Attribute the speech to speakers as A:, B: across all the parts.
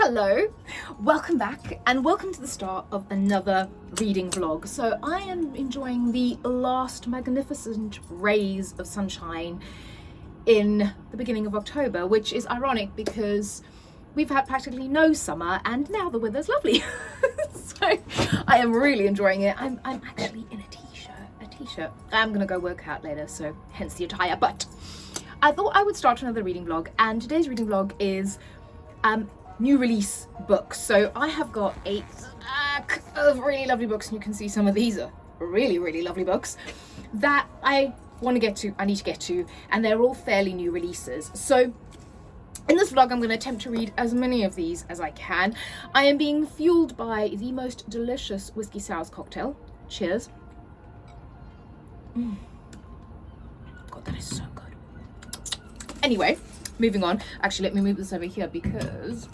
A: Hello, welcome back and welcome to the start of another reading vlog. So I am enjoying the last magnificent rays of sunshine in the beginning of October, which is ironic because we've had practically no summer and now the weather's lovely. So I am really enjoying it. I'm actually in a t-shirt. I'm gonna go work out later, so hence the attire, but I thought I would start another reading vlog, and today's reading vlog is new release books. So I have got a stack of really lovely books, and you can see some of these are really lovely books that I need to get to, and they're all fairly new releases. So in this vlog I'm going to attempt to read as many of these as I can. I am being fueled by the most delicious whiskey sours cocktail. Cheers. God, that is so good. Anyway, moving on. Actually, let me move this over here because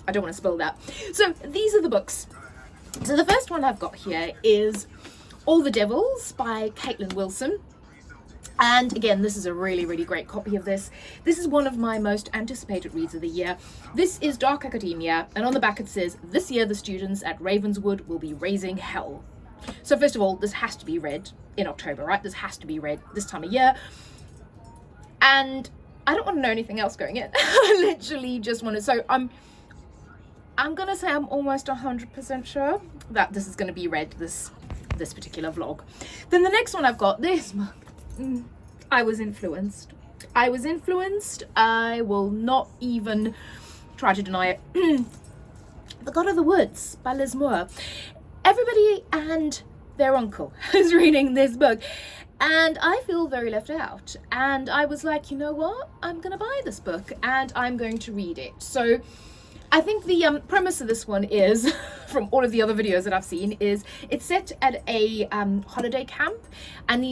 A: I don't want to spill that. So these are the books. So the first one I've got here is All the Devils by Caitlin Wilson. And again, this is a really great copy of this. This is one of my most anticipated reads of the year. This is Dark Academia, and on the back it says, this year the students at Ravenswood will be raising hell. So first of all, this has to be read in October, right? This has to be read this time of year. And I don't want to know anything else going in. I literally just want to, so I'm gonna say I'm almost 100% sure that this is gonna be read this particular vlog. Then the next one I've got, this one, I was influenced. I will not even try to deny it. The God of the Woods by Liz Moore. Everybody and their uncle is reading this book, and I feel very left out, and I was like, you know what, I'm gonna buy this book and I'm going to read it. So I think the premise of this one is, from all of the other videos that I've seen, is it's set at a holiday camp, and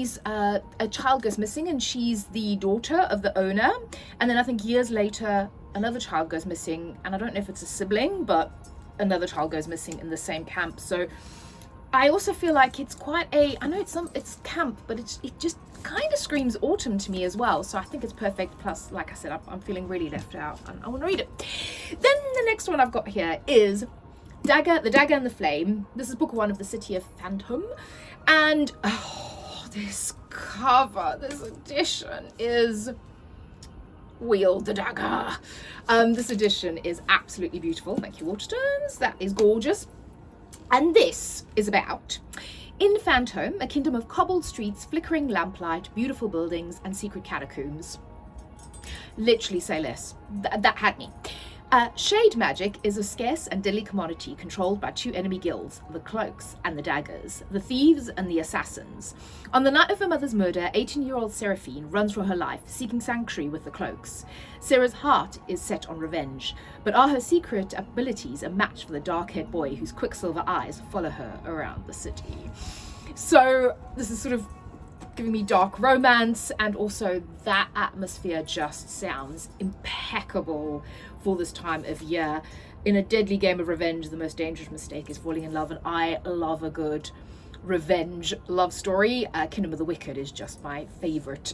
A: a child goes missing, and she's the daughter of the owner, and then I think years later another child goes missing, and I don't know if it's a sibling, but another child goes missing in the same camp. So I also feel like it's quite I know it's camp, but it just kind of screams autumn to me as well. So I think it's perfect. Plus, like I said, I'm feeling really left out and I want to read it. Then the next one I've got here is The Dagger and the Flame. This is book 1 of the City of Phantom. And oh, this cover, this edition is Wield the Dagger. This edition is absolutely beautiful. Thank you, Waterstones. That is gorgeous. And this is about, in Phantom, a kingdom of cobbled streets, flickering lamplight, beautiful buildings, and secret catacombs. Literally say less. That had me. Shade magic is a scarce and deadly commodity controlled by 2 enemy guilds, the Cloaks and the Daggers, the Thieves and the Assassins. On the night of her mother's murder, 18-year-old Seraphine runs for her life, seeking sanctuary with the Cloaks. Sarah's heart is set on revenge, but are her secret abilities a match for the dark-haired boy whose quicksilver eyes follow her around the city? So this is sort of giving me dark romance, and also that atmosphere just sounds impeccable for this time of year. In a deadly game of revenge, the most dangerous mistake is falling in love, and I love a good revenge love story. Kingdom of the Wicked is just my favorite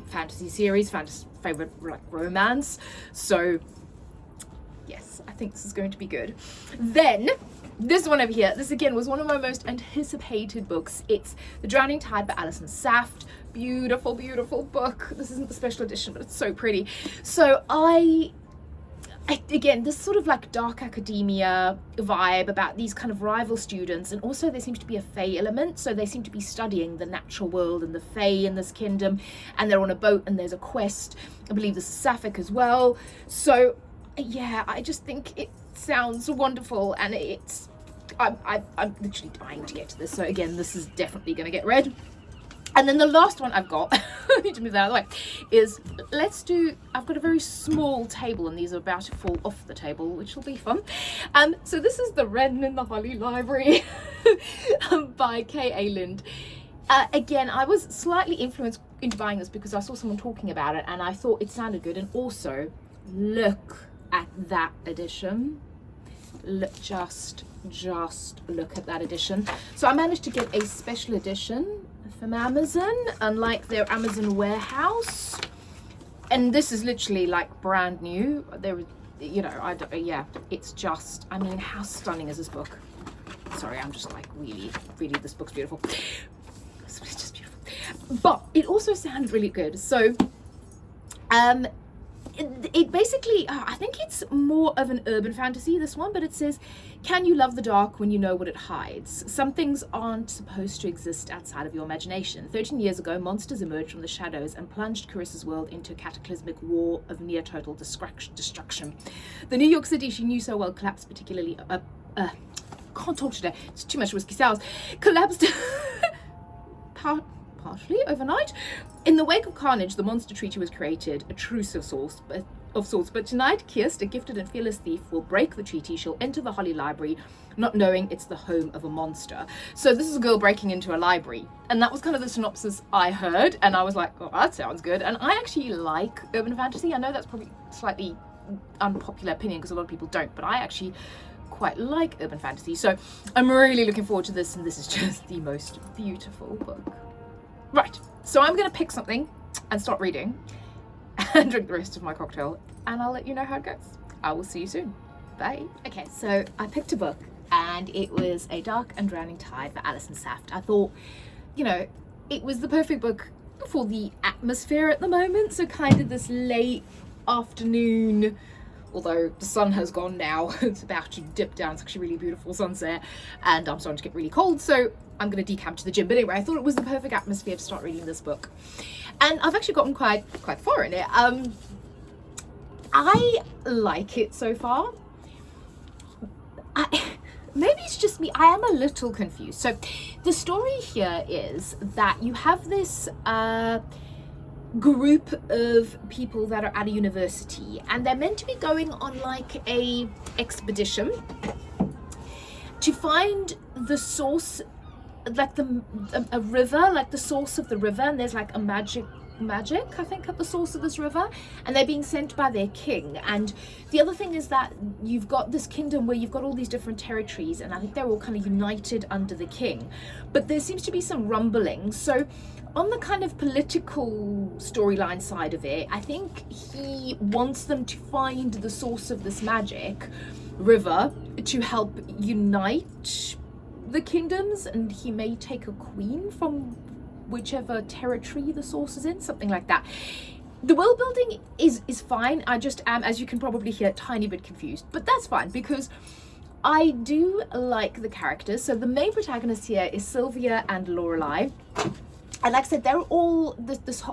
A: fantasy series, favorite like romance. So yes, I think this is going to be good. Then this one over here, this again was one of my most anticipated books. It's The Drowning Tide by Alison Saft. Beautiful book. This isn't the special edition, but it's so pretty. So I again, this sort of like dark academia vibe about these kind of rival students, and also there seems to be a fae element, so they seem to be studying the natural world and the fae in this kingdom, and they're on a boat and there's a quest. I believe this is sapphic as well. So yeah, I just think it sounds wonderful, and I'm literally dying to get to this. So again, this is definitely going to get read. And then the last one I've got, I need to move that out of the way, is I've got a very small table, and these are about to fall off the table, which will be fun. So this is The Wren in the Holly Library by K.A. Lind. Again, I was slightly influenced into buying this because I saw someone talking about it and I thought it sounded good. And also, look at that edition. Just look at that edition. So I managed to get a special edition from Amazon, unlike their Amazon warehouse. And this is literally like brand new. you know, I don't, yeah, it's just, I mean, how stunning is this book? Sorry, I'm just like really, this book's beautiful. It's just beautiful. But it also sounded really good. So, it basically, I think it's more of an urban fantasy, this one, but it says, can you love the dark when you know what it hides? Some things aren't supposed to exist outside of your imagination. 13 years ago, monsters emerged from the shadows and plunged Carissa's world into a cataclysmic war of near total destruction. The New York City she knew so well collapsed, particularly, can't talk today, it's too much whiskey sours, collapsed partially overnight. In the wake of carnage, the monster treaty was created, a truce of sorts. But tonight, Kirst, a gifted and fearless thief, will break the treaty. She'll enter the Holly Library, not knowing it's the home of a monster. So this is a girl breaking into a library. And that was kind of the synopsis I heard. And I was like, oh, that sounds good. And I actually like urban fantasy. I know that's probably slightly unpopular opinion because a lot of people don't, but I actually quite like urban fantasy. So I'm really looking forward to this. And this is just the most beautiful book. Right, so I'm going to pick something and start reading and drink the rest of my cocktail, and I'll let you know how it goes. I will see you soon. Bye. Okay, so I picked a book, and it was A Dark and Drowning Tide by Alison Saft. I thought, you know, it was the perfect book for the atmosphere at the moment, so kind of this late afternoon, although the sun has gone now, it's about to dip down, it's actually a really beautiful sunset, and I'm starting to get really cold, so I'm going to decamp to the gym. But anyway, I thought it was the perfect atmosphere to start reading this book. And I've actually gotten quite far in it. I like it so far. Maybe it's just me. I am a little confused. So the story here is that you have this group of people that are at a university, and they're meant to be going on like a expedition to find the source, like a river, like the source of the river, and there's like a magic I think at the source of this river, and they're being sent by their king. And the other thing is that you've got this kingdom where you've got all these different territories, and I think they're all kind of united under the king, but there seems to be some rumbling. So on the kind of political storyline side of it, I think he wants them to find the source of this magic river to help unite the kingdoms, and he may take a queen from whichever territory the source is in, something like that. The world building is fine. I just am, as you can probably hear, a tiny bit confused, but that's fine because I do like the characters. So the main protagonist here is Sylvia and Lorelei, and like I said, they're all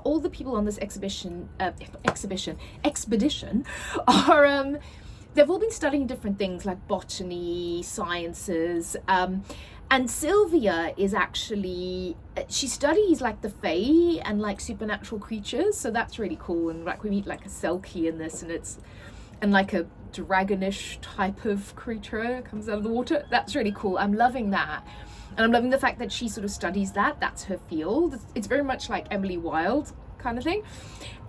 A: all the people on this expedition are they've all been studying different things like botany, sciences, and Sylvia is actually, she studies like the fae and like supernatural creatures, so that's really cool. And like we meet like a Selkie in this, and like a dragonish type of creature comes out of the water. That's really cool. I'm loving that. And I'm loving the fact that she sort of studies that. That's her field. It's very much like Emily Wilde kind of thing.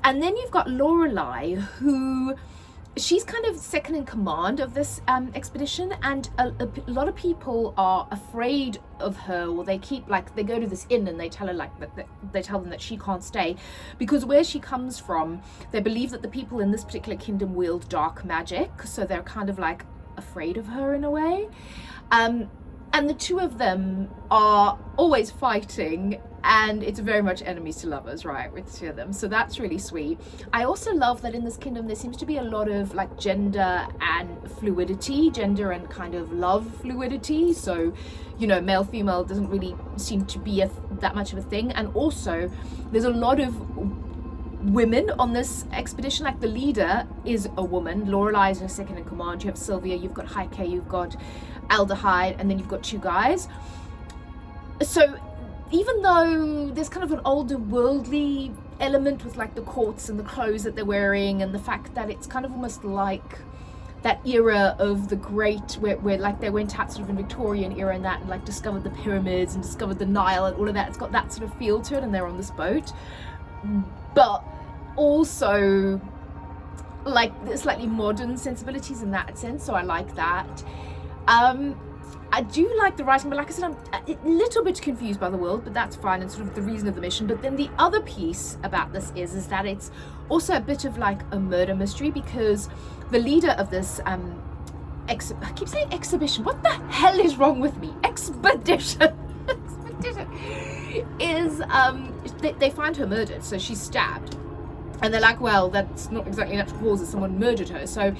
A: And then you've got Lorelei, who she's kind of second in command of this expedition, and a lot of people are afraid of her, or they keep like, they go to this inn and they tell her like they tell them that she can't stay because where she comes from, they believe that the people in this particular kingdom wield dark magic, so they're kind of like afraid of her in a way. And the two of them are always fighting, and it's very much enemies to lovers, right, with the two of them. So that's really sweet. I also love that in this kingdom there seems to be a lot of like gender and fluidity, gender and kind of love fluidity. So, you know, male, female doesn't really seem to be that much of a thing. And also there's a lot of women on this expedition. Like the leader is a woman. Lorelei is her second in command. You have Sylvia, you've got Heike, you've got Aldehyde, and then you've got two guys. So even though there's kind of an older worldly element with like the courts and the clothes that they're wearing, and the fact that it's kind of almost like that era of the great, where like they went out sort of in Victorian era and that, and like discovered the pyramids and discovered the Nile and all of that. It's got that sort of feel to it, and they're on this boat. But also like slightly modern sensibilities in that sense, so I like that. I do like the writing, but like I said, I'm a little bit confused by the world, but that's fine, and sort of the reason of the mission. But then the other piece about this is that it's also a bit of like a murder mystery, because the leader of this I keep saying exhibition. What the hell is wrong with me? Expedition. Expedition is they find her murdered, so she's stabbed, and they're like, well, that's not exactly natural causes. Someone murdered her. So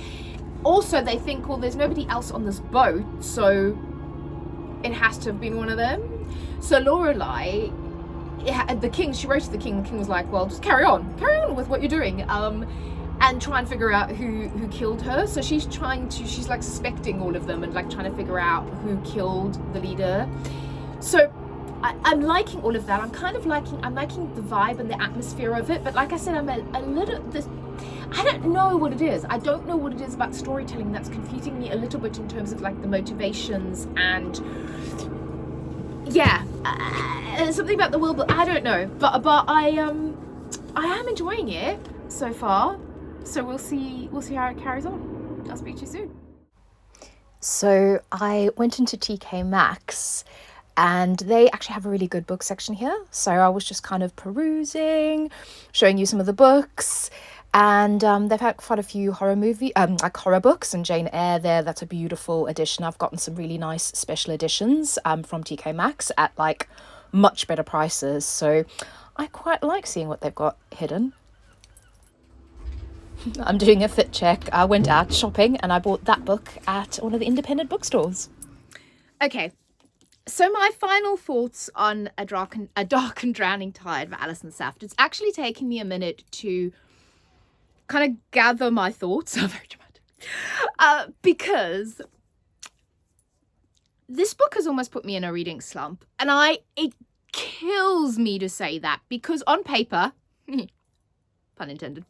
A: also they think, well, there's nobody else on this boat, so it has to have been one of them. So Lorelai, the king, she wrote to the king. The king was like, well, just carry on with what you're doing, and try and figure out who killed her. So she's like suspecting all of them and like trying to figure out who killed the leader. So I'm liking all of that. I'm liking the vibe and the atmosphere of it. But like I said, I'm a little, I don't know what it is. I don't know what it is about storytelling that's confusing me a little bit in terms of like the motivations and something about the world, but I don't know. But I am enjoying it so far. So we'll see how it carries on. I'll speak to you soon.
B: So I went into TK Maxx, and they actually have a really good book section here. So I was just kind of perusing, showing you some of the books. And they've had quite a few horror books, and Jane Eyre there. That's a beautiful edition. I've gotten some really nice special editions from TK Maxx at like much better prices. So I quite like seeing what they've got hidden. I'm doing a fit check. I went out shopping and I bought that book at one of the independent bookstores.
A: Okay, so my final thoughts on A Dark and Drowning Tide by Alison Saft. It's actually taken me a minute to kind of gather my thoughts. Very dramatic. Because this book has almost put me in a reading slump, and it kills me to say that, because on paper, pun intended,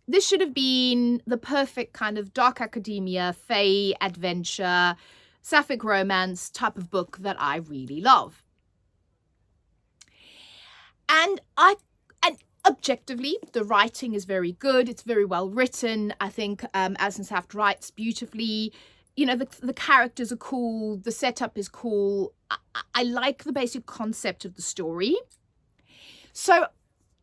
A: this should have been the perfect kind of dark academia, fae adventure, sapphic romance type of book that I really love. And objectively, the writing is very good. It's very well written. I think Alison Saft writes beautifully. You know, the characters are cool. The setup is cool. I like the basic concept of the story. So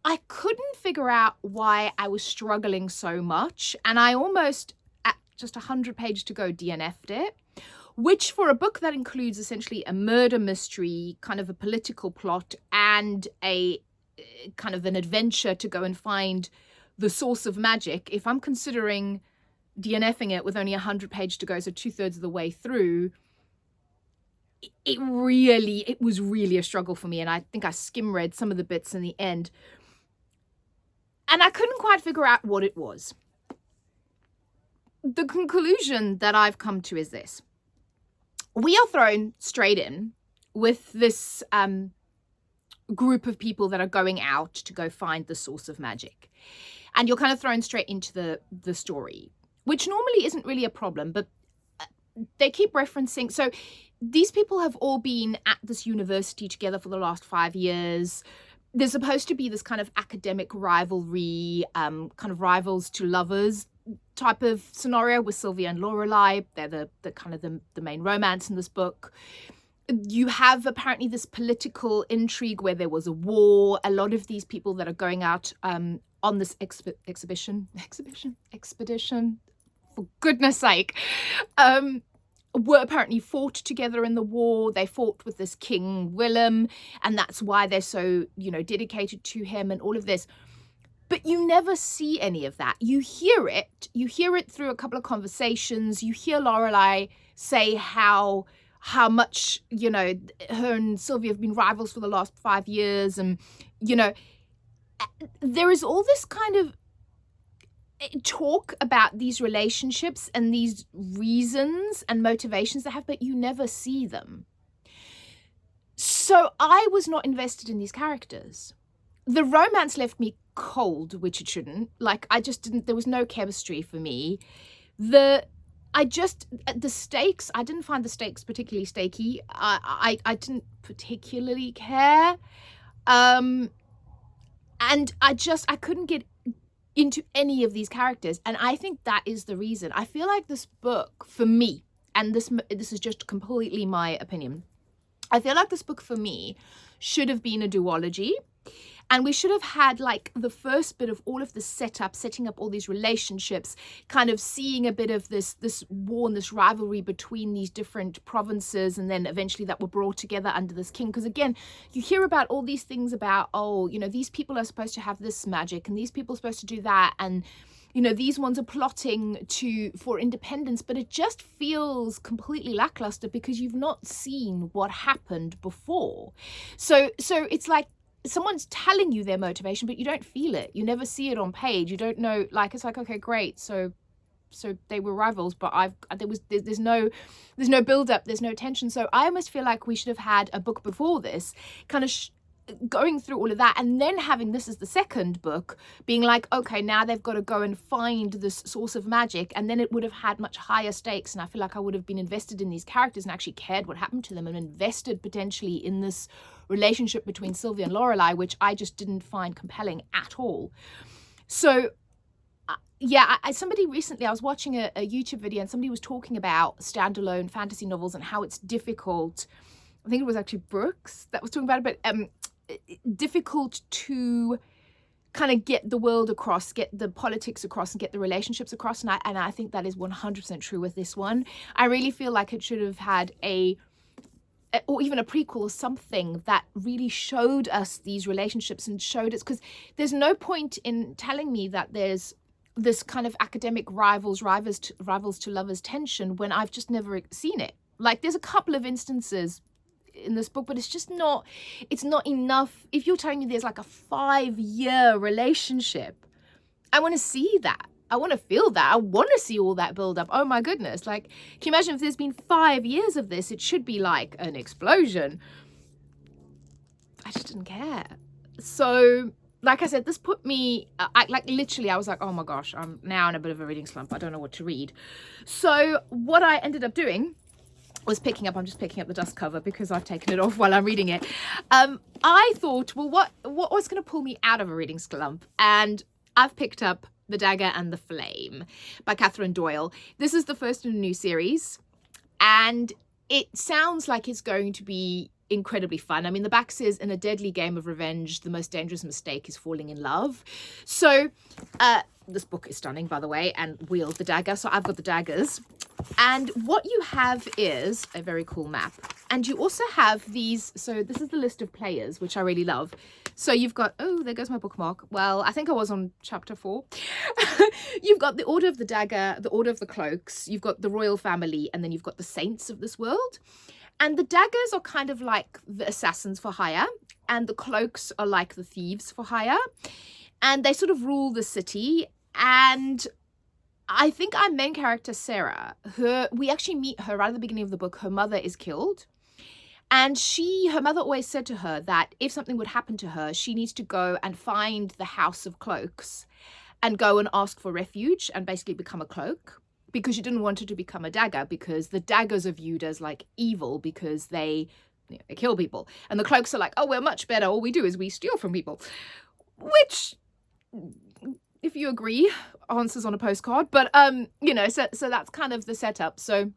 A: I couldn't figure out why I was struggling so much. And I almost, at just 100 pages to go, DNF'd it. Which, for a book that includes essentially a murder mystery, kind of a political plot, and a kind of an adventure to go and find the source of magic, if I'm considering DNFing it with only 100 pages to go, so 2/3 of the way through, it was really a struggle for me. And I think I skim read some of the bits in the end, and I couldn't quite figure out what it was. The conclusion that I've come to is this. We are thrown straight in with this group of people that are going out to go find the source of magic. And you're kind of thrown straight into the story, which normally isn't really a problem, but they keep referencing. So these people have all been at this university together for the last 5 years. There's supposed to be this kind of academic rivalry, kind of rivals to lovers type of scenario with Sylvia and Lorelai. They're the kind of the main romance in this book. You have apparently this political intrigue where there was a war. A lot of these people that are going out on this expedition, for goodness sake, were apparently fought together in the war. They fought with this King Willem, and that's why they're so, dedicated to him and all of this. But you never see any of that. You hear it through a couple of conversations. You hear Lorelai say how much, her and Sylvia have been rivals for the last 5 years. And, there is all this kind of talk about these relationships and these reasons and motivations they have, but you never see them. So I was not invested in these characters. The romance left me cold, which it shouldn't. Like, I just didn't, there was no chemistry for me. The stakes, I didn't find the stakes particularly stakey. I didn't particularly care. And I couldn't get into any of these characters. And I think that is the reason. I feel like this book, for me, and this is just completely my opinion, I feel like this book for me should have been a duology. And we should have had like the first bit of all of the setup, setting up all these relationships, kind of seeing a bit of this war and this rivalry between these different provinces, and then eventually that were brought together under this king. Because again, you hear about all these things about, oh, you know, these people are supposed to have this magic and these people are supposed to do that, and you know, these ones are plotting for independence, but it just feels completely lackluster because you've not seen what happened before. So it's like someone's telling you their motivation, but you don't feel it. You never see it on page. You don't know, like, it's like, okay, great. So they were rivals, but there's no build up, there's no tension. So I almost feel like we should have had a book before this, kind of going through all of that, and then having this as the second book, being like, okay, now they've got to go and find this source of magic, and then it would have had much higher stakes, and I feel like I would have been invested in these characters and actually cared what happened to them, and invested potentially in this relationship between Sylvia and Lorelei, which I just didn't find compelling at all. So yeah, somebody recently, I was watching a YouTube video, and somebody was talking about standalone fantasy novels and how it's difficult. I think it was actually Brooks that was talking about it, but difficult to kind of get the world across, get the politics across, and get the relationships across. And I think that is 100% true with this one. I really feel like it should have had or even a prequel or something that really showed us these relationships and showed us, because there's no point in telling me that there's this kind of academic rivals to lovers tension when I've just never seen it. Like, there's a couple of instances in this book, but it's not enough. If you're telling me there's like a 5-year relationship, I want to see that. I want to feel that. I want to see all that build up. Oh my goodness. Like, can you imagine if there's been 5 years of this? It should be like an explosion. I just didn't care. So, like I said, this put me, I was like, oh my gosh, I'm now in a bit of a reading slump. I don't know what to read. So what I ended up doing was I'm just picking up the dust cover because I've taken it off while I'm reading it. I thought, well, what was going to pull me out of a reading slump? And I've picked up The Dagger and the Flame by Catherine Doyle. This is the first in a new series, and it sounds like it's going to be incredibly fun. I mean, the back says, in a deadly game of revenge, the most dangerous mistake is falling in love. So this book is stunning, by the way, and wields the dagger. So I've got the daggers. And what you have is a very cool map. And you also have these, so this is the list of players, which I really love. So you've got, oh, there goes my bookmark. Well, I think I was on chapter 4. You've got the Order of the Dagger, the Order of the Cloaks, you've got the Royal Family, and then you've got the Saints of this world. And the daggers are kind of like the assassins for hire, and the cloaks are like the thieves for hire. And they sort of rule the city. And I think our main character, Sarah, we actually meet her right at the beginning of the book. Her mother is killed. And her mother always said to her that if something would happen to her, she needs to go and find the House of Cloaks and go and ask for refuge and basically become a cloak, because she didn't want her to become a dagger, because the daggers are viewed as like evil because they kill people. And the cloaks are like, oh, we're much better. All we do is we steal from people. Which, if you agree, answers on a postcard. But, so that's kind of the setup. So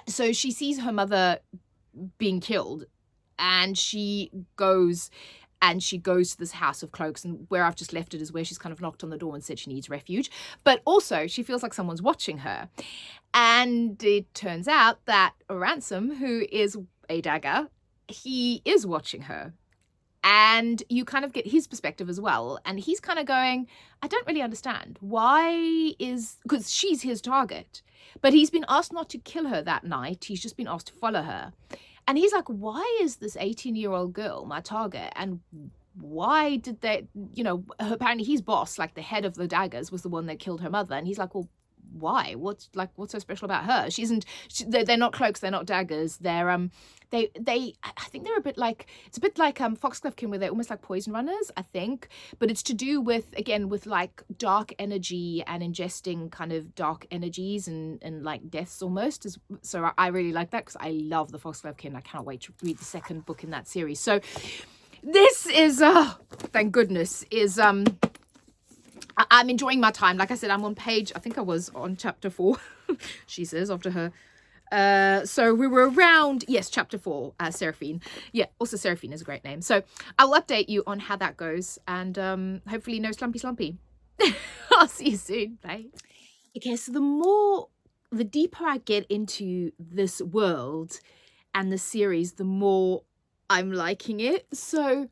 A: she sees her mother being killed, and she goes to this House of Cloaks, and where I've just left it is where she's kind of knocked on the door and said she needs refuge. But also she feels like someone's watching her. And it turns out that Ransom, who is a dagger, he is watching her. And you kind of get his perspective as well. And he's kind of going, I don't really understand. Because she's his target. But he's been asked not to kill her that night. He's just been asked to follow her. And he's like, why is this 18-year-old girl my target? And why did they, apparently his boss, like the head of the daggers, was the one that killed her mother. And he's like, well, why? What's so special about her? They're not cloaks, they're not daggers. They're I think they're it's a bit like Foxglove-kin, where they're almost like poison runners, I think. But it's to do with like dark energy and ingesting kind of dark energies and like deaths almost. So I really like that, because I love the Foxglove-kin. I can't wait to read the second book in that series. So this is, thank goodness, is I'm enjoying my time. Like I said, I'm on page, I think I was on chapter 4, she says, after her So we were around, yes, chapter 4, Seraphine. Yeah, also Seraphine is a great name. So I'll update you on how that goes, and hopefully no slumpy. I'll see you soon. Bye. Okay, so the deeper I get into this world and the series, the more I'm liking it. So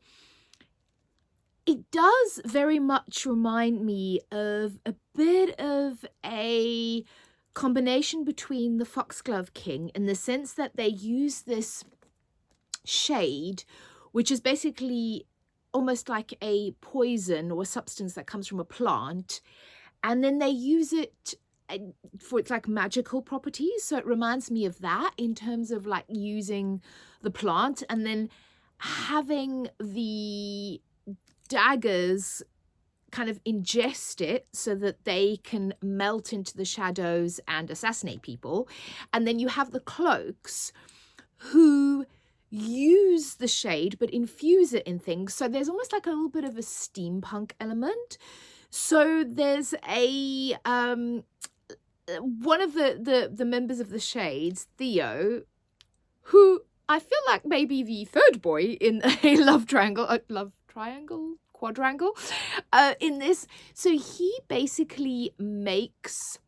A: it does very much remind me of a bit of a combination between the Foxglove King, in the sense that they use this shade, which is basically almost like a poison or a substance that comes from a plant, and then they use it for its like magical properties. So it reminds me of that in terms of like using the plant and then having the daggers kind of ingest it so that they can melt into the shadows and assassinate people. And then you have the cloaks who use the shade but infuse it in things. So there's almost like a little bit of a steampunk element. So there's a one of the members of the Shades, Theo, who I feel like maybe the third boy in a quadrangle in this. So he basically makes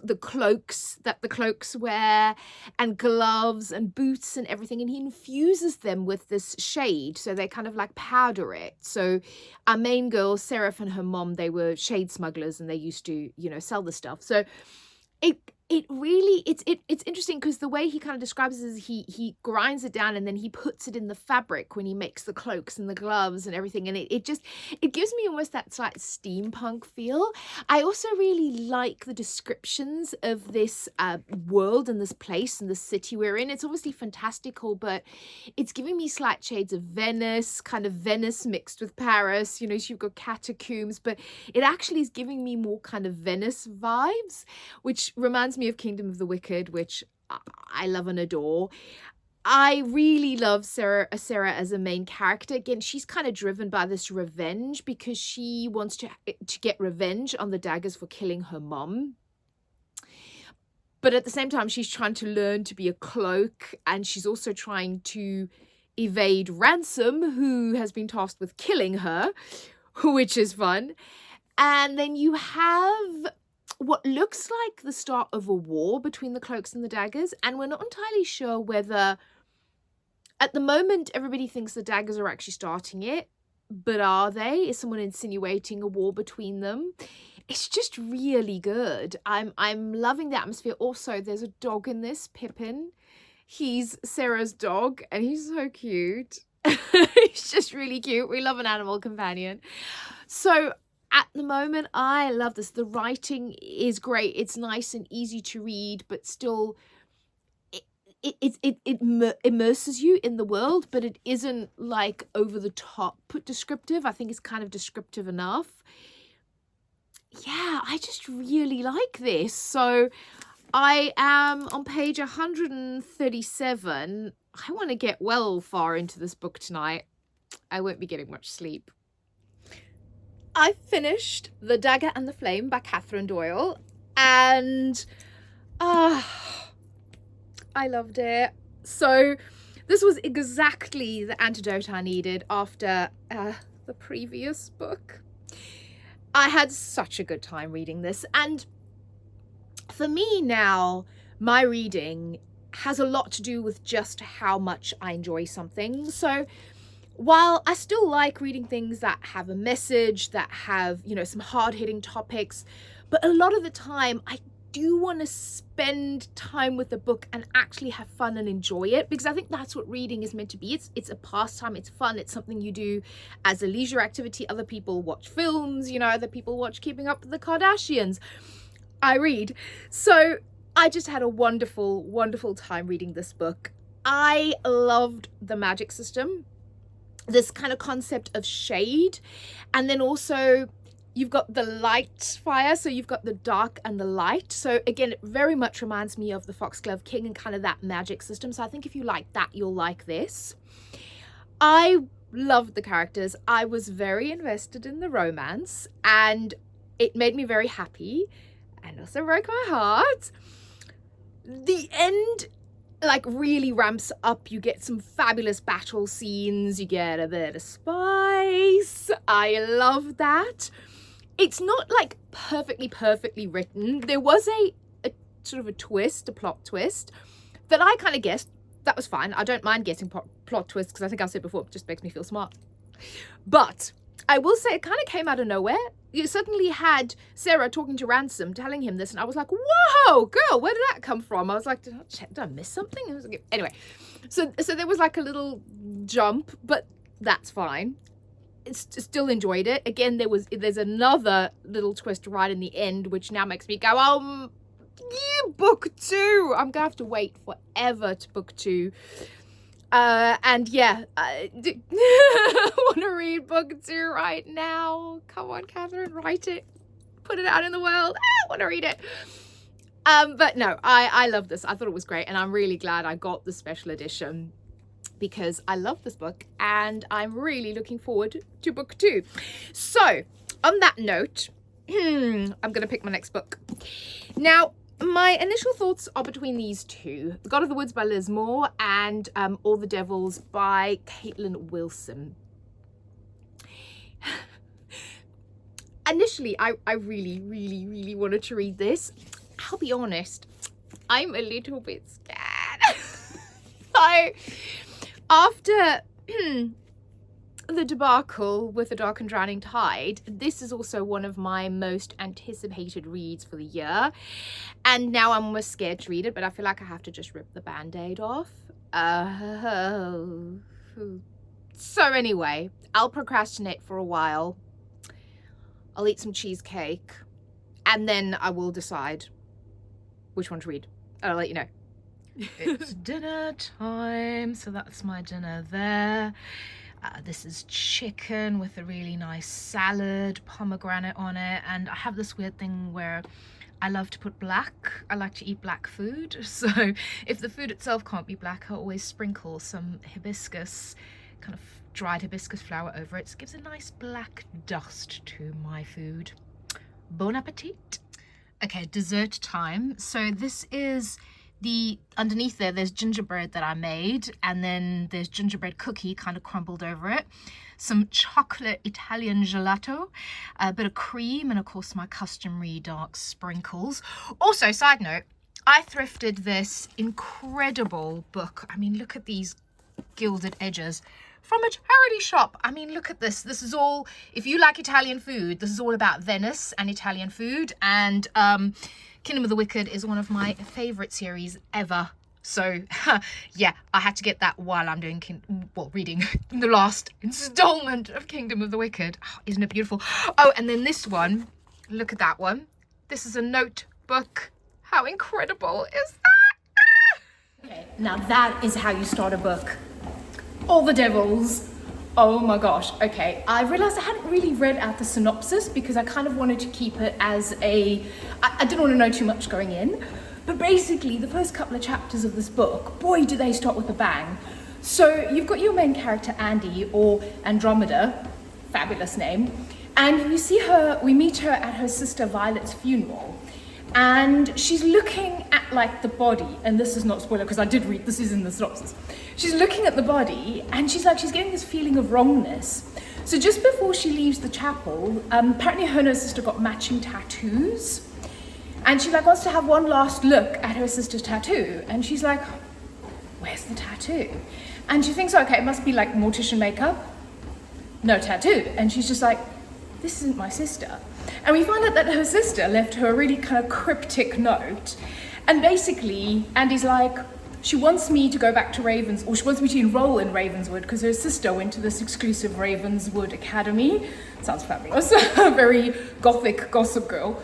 A: the cloaks that the cloaks wear and gloves and boots and everything, and he infuses them with this shade, so they kind of like powder it. So our main girl Seraph and her mom, they were shade smugglers, and they used to, you know, sell the stuff. So it really, it's interesting because the way he kind of describes it is he grinds it down and then he puts it in the fabric when he makes the cloaks and the gloves and everything, and it gives me almost that slight steampunk feel. I also really like the descriptions of this world and this place and the city we're in. It's obviously fantastical, but it's giving me slight shades of Venice, kind of Venice mixed with Paris. You know, so you've got catacombs, but it actually is giving me more kind of Venice vibes, which reminds me of Kingdom of the Wicked, which I love and adore. I really love Sarah as a main character. Again, she's kind of driven by this revenge because she wants to get revenge on the daggers for killing her mom. But at the same time, she's trying to learn to be a cloak, and she's also trying to evade Ransom, who has been tasked with killing her, which is fun. And then you have what looks like the start of a war between the cloaks and the daggers, and we're not entirely sure whether, at the moment, everybody thinks the daggers are actually starting it, but are they? Is someone insinuating a war between them? It's just really good. I'm loving the atmosphere. Also, there's a dog in this, Pippin. He's Sarah's dog, and he's so cute. He's just really cute. We love an animal companion. So at the moment, I love this. The writing is great. It's nice and easy to read, but still it immerses you in the world, but it isn't like over the top descriptive. I think it's kind of descriptive enough. Yeah, I just really like this. So I am on page 137. I want to get well far into this book tonight. I won't be getting much sleep. I finished The Dagger and the Flame by Catherine Doyle, and I loved it. So this was exactly the antidote I needed after the previous book. I had such a good time reading this, and for me now, my reading has a lot to do with just how much I enjoy something. So while I still like reading things that have a message, that have, you know, some hard-hitting topics, but a lot of the time I do want to spend time with the book and actually have fun and enjoy it, because I think that's what reading is meant to be. It's a pastime, it's fun, it's something you do as a leisure activity. Other people watch films, you know, other people watch Keeping Up with the Kardashians. I read. So I just had a wonderful, wonderful time reading this book. I loved the magic system, this kind of concept of shade, and then also you've got the light fire, so you've got the dark and the light. So again, it very much reminds me of the Foxglove King and kind of that magic system. So I think if you like that, you'll like this. I loved the characters. I was very invested in the romance, and it made me very happy and also broke my heart. The end like really ramps up. You get some fabulous battle scenes, you get a bit of spice. I love that. It's not like perfectly written. There was a sort of a twist, a plot twist that I kind of guessed. That was fine. I don't mind guessing plot twists because I think I said before, it just makes me feel smart. But I will say it kind of came out of nowhere. You suddenly had Sarah talking to Ransom, telling him this, and I was like, whoa, girl, where did that come from? I was like, did I miss something? Anyway, so there was like a little jump, but that's fine. Still enjoyed it. Again, there's another little twist right in the end, which now makes me go, book 2. I'm gonna have to wait forever to book 2. And yeah, I want to read book 2 right now. Come on, Catherine, write it, put it out in the world. I want to read it. But no, I love this. I thought it was great, and I'm really glad I got the special edition because I love this book and I'm really looking forward to book 2. So on that note, I'm gonna pick my next book. Now, my initial thoughts are between these two, The God of the Woods by Liz Moore and All the Devils by Caitlin Wilson. Initially, I really wanted to read this. I'll be honest, I'm a little bit scared. After the debacle with The Dark and Drowning Tide, this is also one of my most anticipated reads for the year, and now I'm almost scared to read it, but I feel like I have to just rip the band-aid off. So anyway, I'll procrastinate for a while. I'll eat some cheesecake, and then I will decide which one to read. I'll let you know. It's dinner time, so that's my dinner there. This is chicken with a really nice salad, pomegranate on it, and I have this weird thing where I love to put black. I like to eat black food, so if the food itself can't be black, I always sprinkle some hibiscus, kind of dried hibiscus flower over it. So it gives a nice black dust to my food. Bon appetit. Okay, dessert time. So this is underneath there's gingerbread that I made, and then there's gingerbread cookie kind of crumbled over it, some chocolate Italian gelato, a bit of cream, and of course my customary dark sprinkles. Also, side note, I thrifted this incredible book. I mean, look at these gilded edges from a charity shop. I mean, look at this. This is all, if you like Italian food, this is all about Venice and Italian food, and Kingdom of the Wicked is one of my favorite series ever. So yeah, I had to get that while I'm doing reading the last installment of Kingdom of the Wicked. Oh, isn't it beautiful? Oh, and then this one, look at that one. This is a notebook. How incredible is that? Okay, now that is how you start a book. All the Devils. Oh my gosh. Okay, I realized I hadn't really read out the synopsis because I kind of wanted to keep it as I didn't want to know too much going in. But basically, the first couple of chapters of this book, boy, do they start with a bang. So you've got your main character, Andy, or Andromeda, fabulous name, and we meet her at her sister Violet's funeral. And she's looking at like the body, and this is not spoiler because I did read, this is in the synopsis. She's looking at the body and she's getting this feeling of wrongness. So just before she leaves the chapel, apparently her and her sister got matching tattoos. And she wants to have one last look at her sister's tattoo. And she's like, where's the tattoo? And she thinks, okay, it must be like mortician makeup. No tattoo. And she's just like, this isn't my sister. And we find out that her sister left her a really kind of cryptic note. And basically, Andy's like, she wants me to go back to she wants me to enroll in Ravenswood because her sister went to this exclusive Ravenswood Academy. Sounds fabulous. Very gothic gossip girl.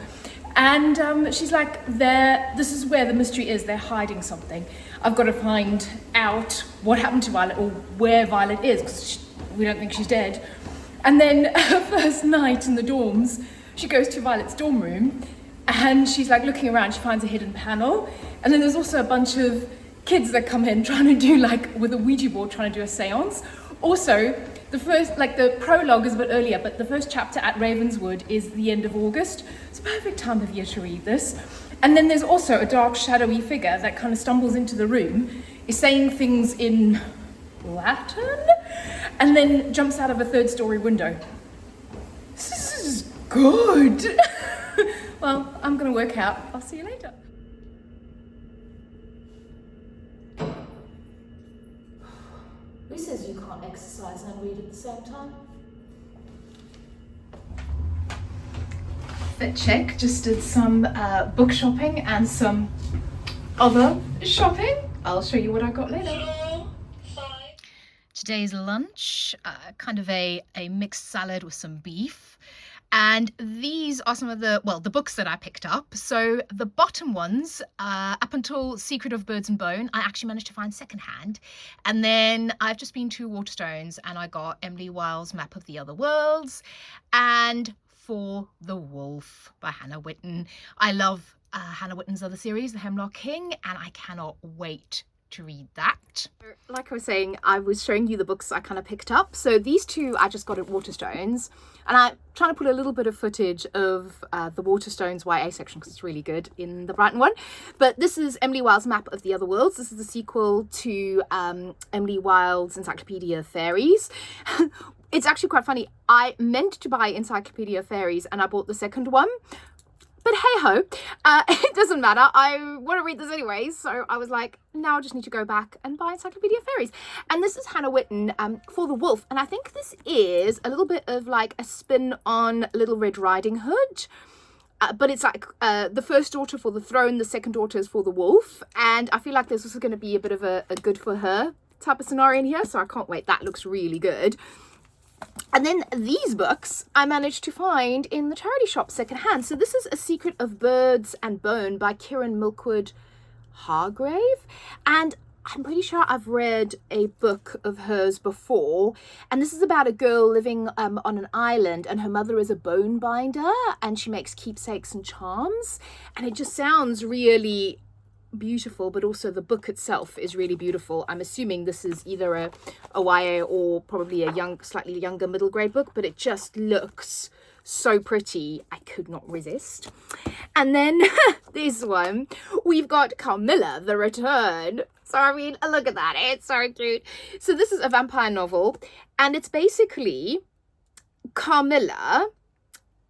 A: And she's like, this is where the mystery is. They're hiding something. I've got to find out what happened to Violet or where Violet is because we don't think she's dead. And then her first night in the dorms, she goes to Violet's dorm room and she's like looking around, she finds a hidden panel. And then there's also a bunch of kids that come in trying to do with a Ouija board, trying to do a seance. Also, the prologue is a bit earlier, but the first chapter at Ravenswood is the end of August. It's a perfect time of year to read this. And then there's also a dark, shadowy figure that kind of stumbles into the room, is saying things in Latin, and then jumps out of a third-story window. This is good. Well, I'm gonna work out. I'll see you later. Who says you can't exercise and read at the same time? Fit check. Just did some book shopping and some other shopping. I'll show you what I got later.
B: Today's lunch, kind of a mixed salad with some beef. And these are some of the books that I picked up. So the bottom ones, up until Secret of Birds and Bone, I actually managed to find secondhand. And then I've just been to Waterstones and I got Emily Wilde's Map of the Other Worlds and For the Wolf by Hannah Witten. I love Hannah Witten's other series, The Hemlock King, and I cannot wait to read that.
A: Like I was saying, I was showing you the books I kind of picked up. So these two I just got at Waterstones, and I'm trying to put a little bit of footage of the Waterstones YA section because it's really good in the Brighton one. But this is Emily Wilde's Map of the Other Worlds. This is the sequel to Emily Wilde's Encyclopedia of Fairies. It's actually quite funny. I meant to buy Encyclopedia of Fairies and I bought the second one. But hey ho, it doesn't matter. I want to read this anyway. So I was like, now I just need to go back and buy Encyclopedia of Fairies. And this is Hannah Witten, For the Wolf. And I think this is a little bit of like a spin on Little Red Riding Hood. But it's like the first daughter for the throne, the second daughter is for the wolf. And I feel like this is going to be a bit of a good for her type of scenario in here. So I can't wait. That looks really good. And then these books I managed to find in the charity shop secondhand. So this is A Secret of Birds and Bone by Kieran Milkwood Hargrave. And I'm pretty sure I've read a book of hers before. And this is about a girl living on an island and her mother is a bone binder and she makes keepsakes and charms. And it just sounds really beautiful, but also the book itself is really beautiful. I'm assuming this is either a YA or probably a slightly younger middle grade book, but it just looks so pretty. I could not resist. And then this one, we've got Carmilla, The Return. So I mean, look at that, it's so cute. So this is a vampire novel, and it's basically Carmilla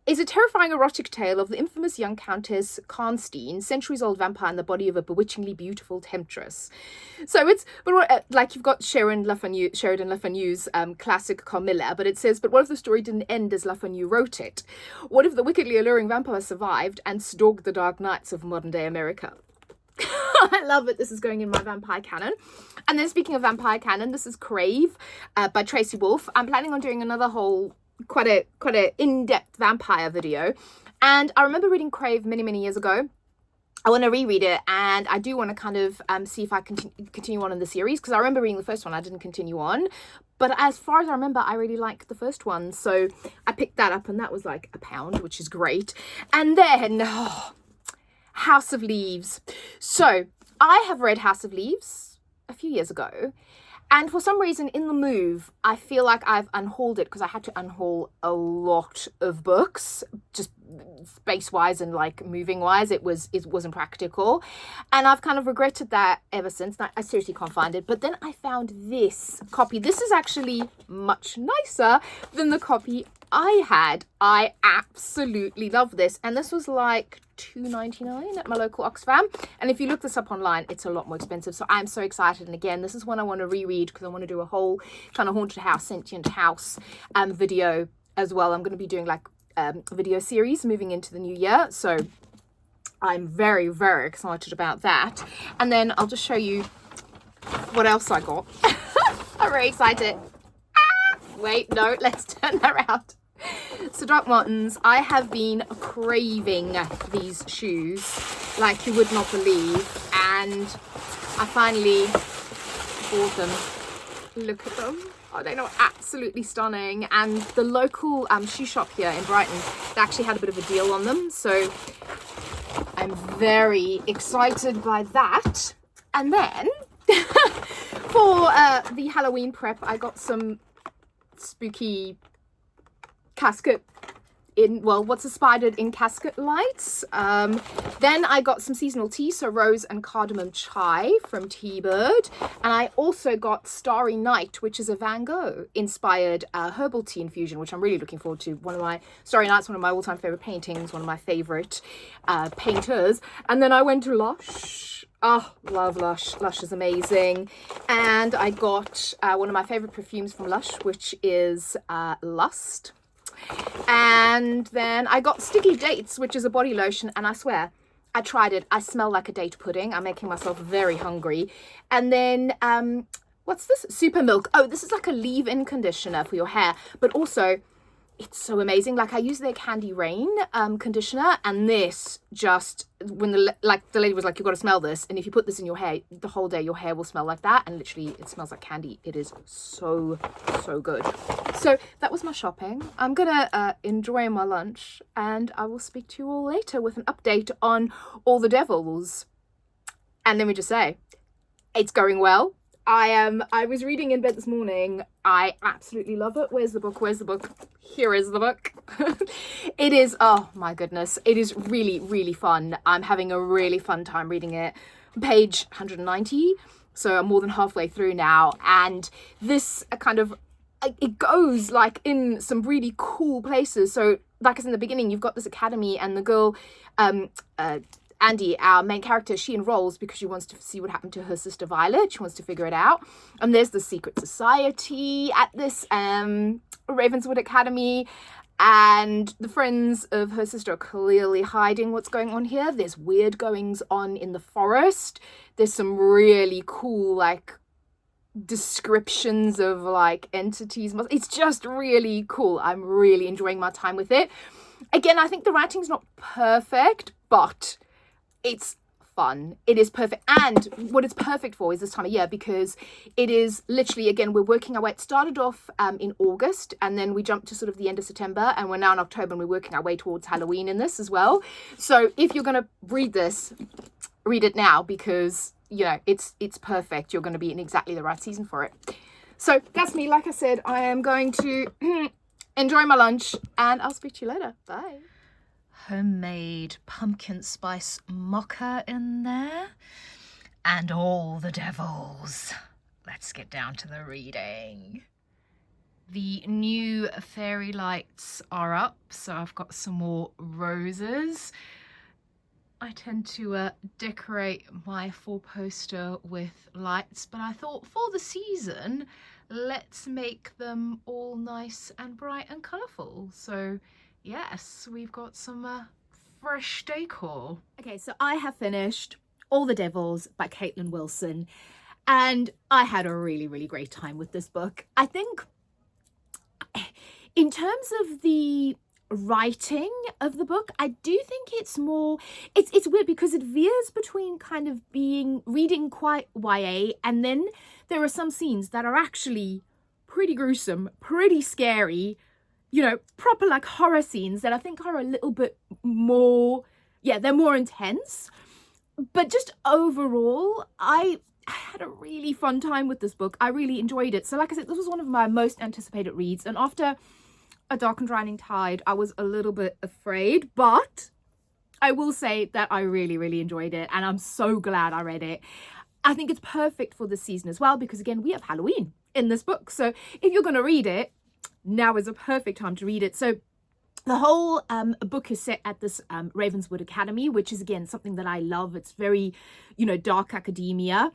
A: is a terrifying erotic tale of the infamous young Countess Karnstein, centuries-old vampire in the body of a bewitchingly beautiful temptress. So it's, like you've got Sheridan Le Fanu's classic Carmilla, but it says, but what if the story didn't end as Le Fanu wrote it? What if the wickedly alluring vampire survived and stalked the dark nights of modern-day America? I love it. This is going in my vampire canon. And then speaking of vampire canon, this is Crave by Tracy Wolfe. I'm planning on doing another whole quite a in-depth vampire video, and I remember reading Crave many years ago. I want to reread it, and I do want to kind of see if I continue on in the series, because I remember reading the first one. I didn't continue on, but as far as I remember, I really liked the first one, so I picked that up, and that was like £1, which is great. And then House of Leaves. So I have read House of Leaves a few years ago, and for some reason in the move, I feel like I've unhauled it because I had to unhaul a lot of books, just space-wise and like moving-wise. It wasn't practical. And I've kind of regretted that ever since. I seriously can't find it. But then I found this copy. This is actually much nicer than the copy I had. I absolutely love this. And this was like $2.99 at my local Oxfam, and if you look this up online, it's a lot more expensive. So I'm so excited, and again, this is one I want to reread because I want to do a whole kind of haunted house, sentient house video as well. I'm going to be doing like video series moving into the new year, so I'm very excited about that. And then I'll just show you what else I got. I'm very excited. Wait, no, let's turn that around. So Doc Martens, I have been craving these shoes like you would not believe, and I finally bought them. Look at them. Oh, they look absolutely stunning. And the local shoe shop here in Brighton, they actually had a bit of a deal on them, so I'm very excited by that. And then for the Halloween prep, I got some spooky casket in, well, what's aspired in casket lights. Then I got some seasonal tea, so rose and cardamom chai from Teabird. And I also got Starry Night, which is a Van Gogh inspired herbal tea infusion, which I'm really looking forward to. Starry Night's one of my all-time favorite paintings, one of my favorite painters. And then I went to Lush. Oh, love Lush. Lush is amazing. And I got one of my favorite perfumes from Lush, which is Lust. And then I got Sticky Dates, which is a body lotion. And I swear, I tried it. I smell like a date pudding. I'm making myself very hungry. And then, what's this? Super Milk. Oh, this is like a leave-in conditioner for your hair. But also, it's so amazing. Like, I use their Candy Rain conditioner, and this just, when the lady was like, you've got to smell this, and if you put this in your hair the whole day, your hair will smell like that, and literally it smells like candy. It is so good. So that was my shopping. I'm gonna enjoy my lunch, and I will speak to you all later with an update on All the Devils. And let me just say, it's going well. I was reading in bed this morning. I absolutely love it. Where's the book? Here is the book. It is, oh my goodness, it is really, really fun. I'm having a really fun time reading it. Page 190, so I'm more than halfway through now, and this kind of, it goes like in some really cool places. So like I said in the beginning, you've got this academy, and the girl, Andy, our main character, she enrolls because she wants to see what happened to her sister Violet. She wants to figure it out. And there's the secret society at this Ravenswood Academy. And the friends of her sister are clearly hiding what's going on here. There's weird goings on in the forest. There's some really cool, like, descriptions of, like, entities. It's just really cool. I'm really enjoying my time with it. Again, I think the writing's not perfect, but it's fun. It is perfect. And what it's perfect for is this time of year, because it is literally, again, we're working our way. It started off in August, and then we jumped to sort of the end of September, and we're now in October, and we're working our way towards Halloween in this as well. So if you're going to read this, read it now, because, you know, it's perfect. You're going to be in exactly the right season for it. So that's me. Like I said, I am going to enjoy my lunch, and I'll speak to you later. Bye.
B: Homemade pumpkin spice mocha in there, and All the Devils. Let's get down to the reading. The new fairy lights are up, so I've got some more roses. I tend to decorate my four-poster with lights, but I thought for the season, let's make them all nice and bright and colourful. So yes, we've got some fresh decor.
A: Okay, so I have finished All the Devils by Caitlin Wilson, and I had a really, really great time with this book. I think in terms of the writing of the book, I do think it's more, it's weird because it veers between kind of reading quite YA, and then there are some scenes that are actually pretty gruesome, pretty scary, you know, proper like horror scenes that I think are a little bit more, yeah, they're more intense. But just overall, I had a really fun time with this book. I really enjoyed it. So like I said, this was one of my most anticipated reads. And after A Dark and Drowning Tide, I was a little bit afraid, but I will say that I really, really enjoyed it. And I'm so glad I read it. I think it's perfect for this season as well, because again, we have Halloween in this book. So if you're going to read it, now is a perfect time to read it. So the whole book is set at this Ravenswood Academy, which is, again, something that I love. It's very, you know, dark academia.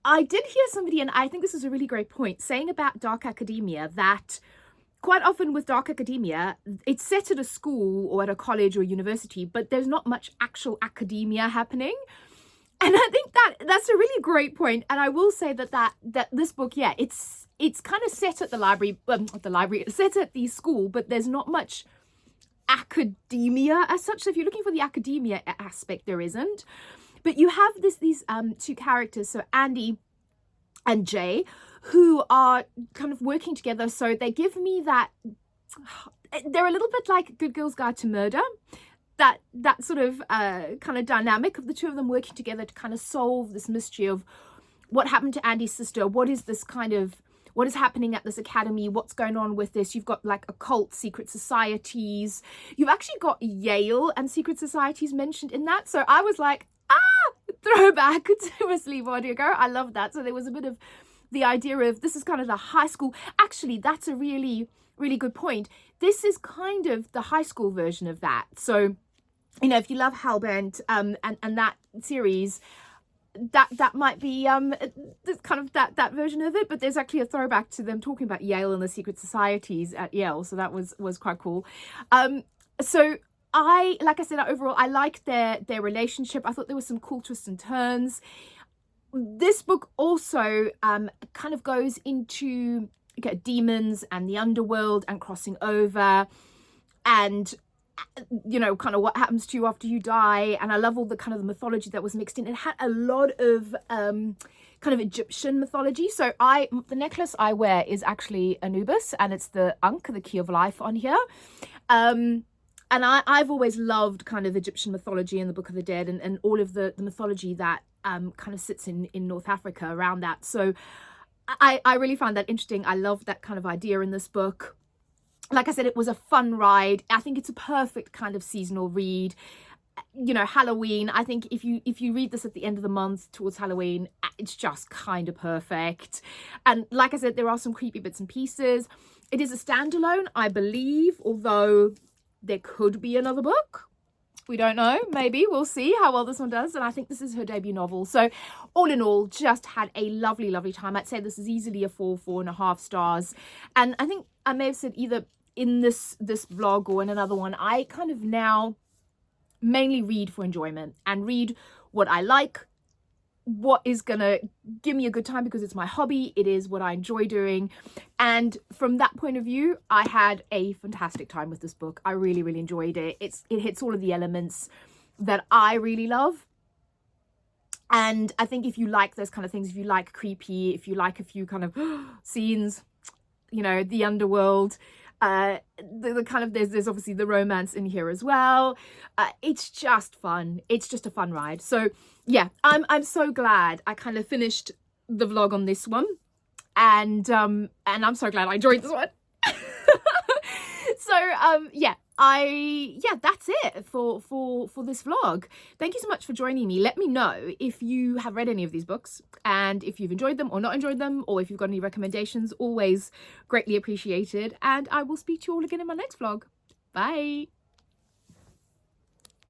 A: I did hear somebody, and I think this is a really great point, saying about dark academia that quite often with dark academia, it's set at a school or at a college or university, but there's not much actual academia happening. And I think that's a really great point. And I will say that this book, yeah, it's kind of set at the library, it's set at the school, but there's not much academia as such. So if you're looking for the academia aspect, there isn't. But you have these two characters, so Andy and Jay, who are kind of working together. So they give me that, they're a little bit like Good Girl's Guide to Murder. That sort of kind of dynamic of the two of them working together to kind of solve this mystery of what happened to Andy's sister. What is this kind of what is happening at this academy, what's going on with this. You've got like occult secret societies. You've actually got Yale and secret societies mentioned in that. So I was like, throwback to a sleep audio girl. I love that. So there was a bit of the idea of this is kind of the high school. Actually, that's a really, really good point. This is kind of the high school version of that. So, you know, if you love Hellbent and that series, that might be kind of that version of it. But there's actually a throwback to them talking about Yale and the secret societies at Yale. So that was quite cool. So like I said, overall, I liked their relationship. I thought there was some cool twists and turns. This book also kind of goes into demons and the underworld and crossing over, and you know, kind of what happens to you after you die. And I love all the kind of the mythology that was mixed in. It had a lot of kind of Egyptian mythology. So the necklace I wear is actually Anubis, and it's the Ankh, the key of life on here. And I've always loved kind of Egyptian mythology and the Book of the Dead and all of the mythology that kind of sits in North Africa around that. So I really found that interesting. I love that kind of idea in this book. Like I said, it was a fun ride. I think it's a perfect kind of seasonal read. You know, Halloween, I think if you read this at the end of the month towards Halloween, it's just kind of perfect. And like I said, there are some creepy bits and pieces. It is a standalone, I believe, although there could be another book. We don't know. Maybe. We'll see how well this one does. And I think this is her debut novel. So all in all, just had a lovely, lovely time. I'd say this is easily a 4.5 stars. And I think I may have said either in this vlog or in another one, I kind of now mainly read for enjoyment and read what I like, what is gonna give me a good time because it's my hobby. It is what I enjoy doing. And from that point of view, I had a fantastic time with this book. I really, really enjoyed it. It hits all of the elements that I really love. And I think if you like those kind of things, if you like creepy, if you like a few kind of scenes, you know, the underworld, the kind of there's obviously the romance in here as well. It's just fun. It's just a fun ride. So yeah, I'm so glad I kind of finished the vlog on this one, and I'm so glad I enjoyed this one. So yeah, that's it for this vlog. Thank you so much for joining me. Let me know if you have read any of these books and if you've enjoyed them or not enjoyed them, or if you've got any recommendations. Always greatly appreciated. And I will speak to you all again in my next vlog. Bye.